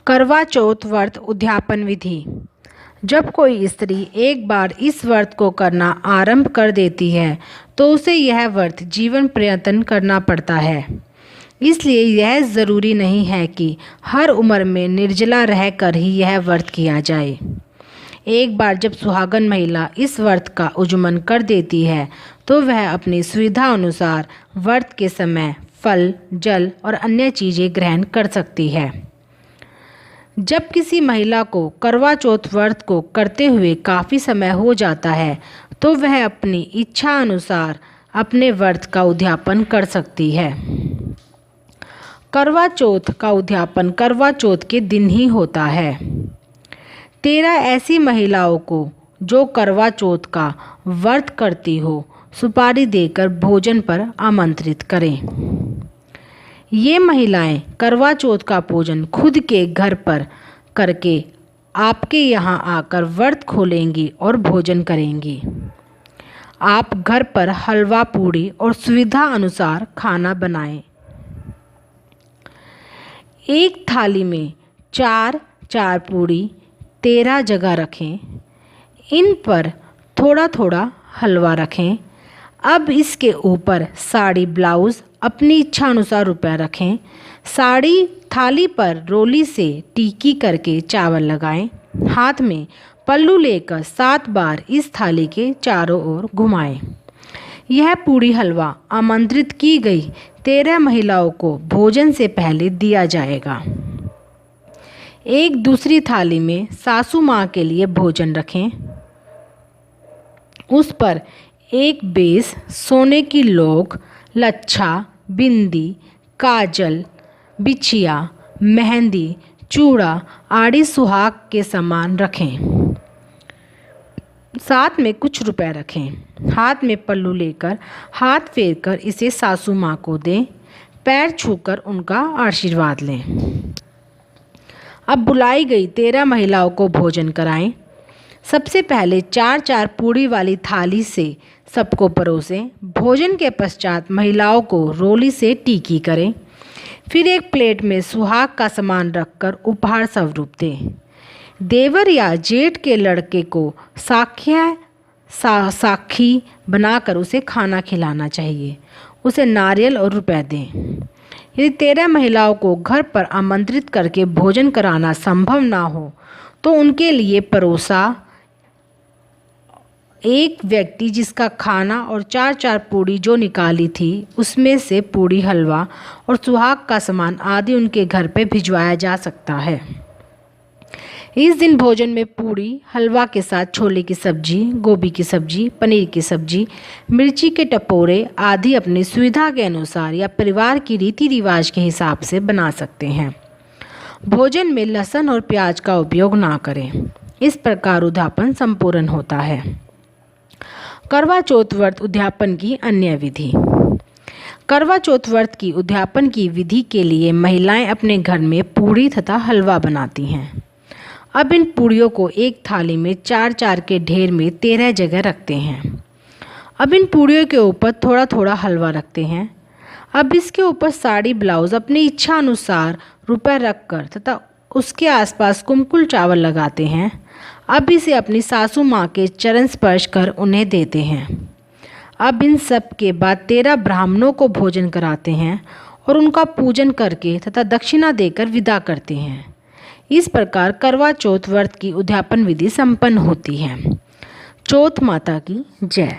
करवा चौथ व्रत उद्यापन विधि। जब कोई स्त्री एक बार इस व्रत को करना आरंभ कर देती है तो उसे यह व्रत जीवन पर्यंत करना पड़ता है। इसलिए यह ज़रूरी नहीं है कि हर उम्र में निर्जला रहकर ही यह व्रत किया जाए। एक बार जब सुहागन महिला इस व्रत का उज्जमन कर देती है तो वह अपनी सुविधा अनुसार व्रत के समय फल, जल और अन्य चीज़ें ग्रहण कर सकती है। जब किसी महिला को करवा चौथ व्रत को करते हुए काफ़ी समय हो जाता है तो वह अपनी इच्छा अनुसार अपने व्रत का उद्यापन कर सकती है। करवा चौथ का उद्यापन करवा चौथ के दिन ही होता है। 13 ऐसी महिलाओं को जो करवा चौथ का व्रत करती हो सुपारी देकर भोजन पर आमंत्रित करें। ये महिलाएं करवा चौथ का भोजन खुद के घर पर करके आपके यहाँ आकर व्रत खोलेंगी और भोजन करेंगी। आप घर पर हलवा, पूड़ी और सुविधा अनुसार खाना बनाएं। एक थाली में 4 पूड़ी 13 जगह रखें। इन पर थोड़ा थोड़ा हलवा रखें। अब इसके ऊपर साड़ी, ब्लाउज़ अपनी इच्छा अनुसार रुपया रखें। साड़ी थाली पर रोली से टीकी करके चावल लगाएं। हाथ में पल्लू लेकर 7 बार इस थाली के चारों ओर घुमाएं। यह पूड़ी हलवा आमंत्रित की गई 13 महिलाओं को भोजन से पहले दिया जाएगा। एक दूसरी थाली में सासू माँ के लिए भोजन रखें। उस पर एक बेस, सोने की लौंग, लच्छा, बिंदी, काजल, बिछिया, मेहंदी, चूड़ा आदि सुहाग के सामान रखें। साथ में कुछ रुपए रखें। हाथ में पल्लू लेकर हाथ फेरकर इसे सासू माँ को दें। पैर छूकर उनका आशीर्वाद लें। अब बुलाई गई 13 महिलाओं को भोजन कराएं। सबसे पहले 4 पूड़ी वाली थाली से सबको परोसें। भोजन के पश्चात महिलाओं को रोली से टीकी करें। फिर एक प्लेट में सुहाग का सामान रखकर उपहार स्वरूप दें। देवर या जेठ के लड़के को साखी बनाकर उसे खाना खिलाना चाहिए। उसे नारियल और रुपए दें। यदि 13 महिलाओं को घर पर आमंत्रित करके भोजन कराना संभव ना हो तो उनके लिए परोसा एक व्यक्ति जिसका खाना और 4 पूड़ी जो निकाली थी उसमें से पूड़ी, हलवा और सुहाग का सामान आदि उनके घर पे भिजवाया जा सकता है। इस दिन भोजन में पूड़ी हलवा के साथ छोले की सब्जी, गोभी की सब्जी, पनीर की सब्जी, मिर्ची के टपोरे आदि अपनी सुविधा के अनुसार या परिवार की रीति रिवाज के हिसाब से बना सकते हैं। भोजन में लहसुन और प्याज का उपयोग ना करें। इस प्रकार उद्यापन संपूर्ण होता है। करवा चौथ व्रत उद्यापन की अन्य विधि। करवा चौथ व्रत की उद्यापन की विधि के लिए महिलाएं अपने घर में पूड़ी तथा हलवा बनाती हैं। अब इन पूड़ियों को एक थाली में 4 के ढेर में 13 जगह रखते हैं। अब इन पूड़ियों के ऊपर थोड़ा थोड़ा हलवा रखते हैं। अब इसके ऊपर साड़ी, ब्लाउज़ अपनी इच्छा अनुसार रुपए रखकर तथा उसके आसपास कुमकुल चावल लगाते हैं। अब इसे अपनी सासू माँ के चरण स्पर्श कर उन्हें देते हैं। अब इन सब के बाद 13 ब्राह्मणों को भोजन कराते हैं और उनका पूजन करके तथा दक्षिणा देकर विदा करते हैं। इस प्रकार करवा चौथ व्रत की उद्यापन विधि संपन्न होती है। चौथ माता की जय।